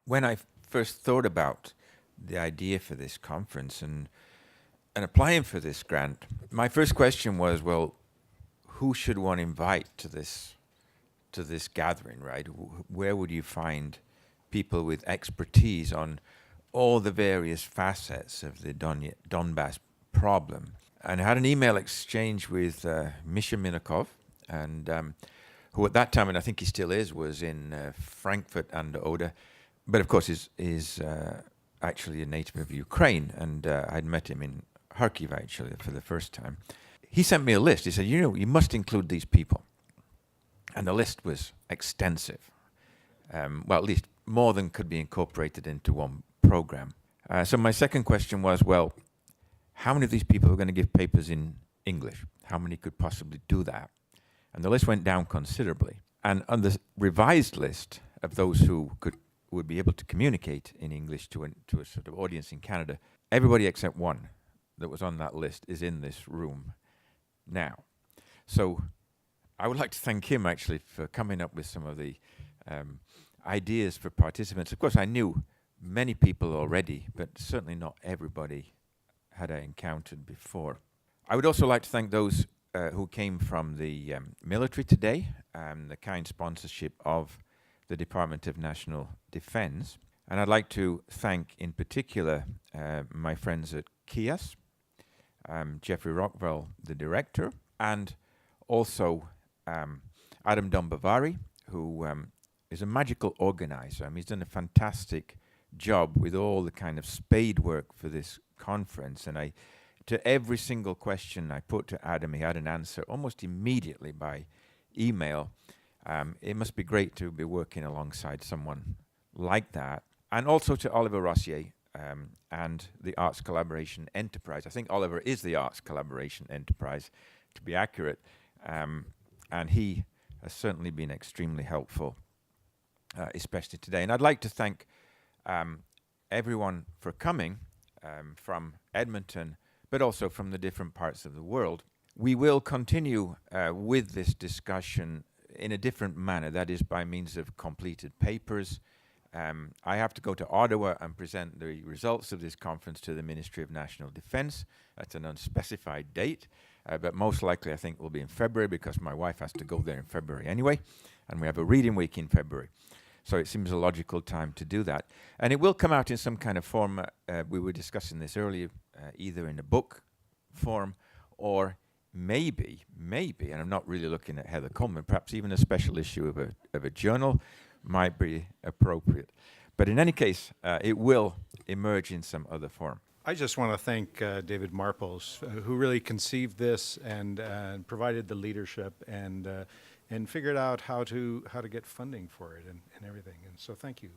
When I first thought about the idea for this conference and applying for this grant, my first question was, well, who should one invite to this gathering, right? Where would you find people with expertise on all the various facets of the Donbas problem? And I had an email exchange with Misha Minakov, and who at that time, and I think he still is, was in Frankfurt and Oder, but of course is actually a native of Ukraine, and I'd met him in Kharkiv actually for the first time. He sent me a list. He said, you must include these people. And the list was extensive. Well, at least more than could be incorporated into one program. So my second question was, well, how many of these people are going to give papers in English? How many could possibly do that? And the list went down considerably. And on the revised list of those who would be able to communicate in English to a sort of audience in Canada, everybody except one that was on that list is in this room now. So I would like to thank him actually for coming up with some of the ideas for participants. Of course, I knew many people already, but certainly not everybody had I encountered before. I would also like to thank those who came from the military today, the kind sponsorship of the Department of National Defense. And I'd like to thank in particular my friends at KIAS, Jeffrey Rockwell, the director, and also Adam Dombavari, who is a magical organizer. He's done a fantastic job with all the kind of spade work for this conference. And to every single question I put to Adam, he had an answer almost immediately by email. It must be great to be working alongside someone like that. And also to Oliver Rossier and the Arts Collaboration Enterprise. I think Oliver is the Arts Collaboration Enterprise, to be accurate. And he has certainly been extremely helpful, especially today. And I'd like to thank everyone for coming from Edmonton, but also from the different parts of the world. We will continue with this discussion in a different manner, that is by means of completed papers. I have to go to Ottawa and present the results of this conference to the Ministry of National Defence. That's an unspecified date, but most likely I think will be in February because my wife has to go there in February anyway, and we have a reading week in February. So it seems a logical time to do that. And it will come out in some kind of form. We were discussing this earlier, either in a book form or maybe, and I'm not really looking at Heather Coleman, perhaps even a special issue of a journal might be appropriate. But in any case, it will emerge in some other form. I just want to thank David Marples, who really conceived this and provided the leadership and figured out how to get funding for it and everything. And so thank you.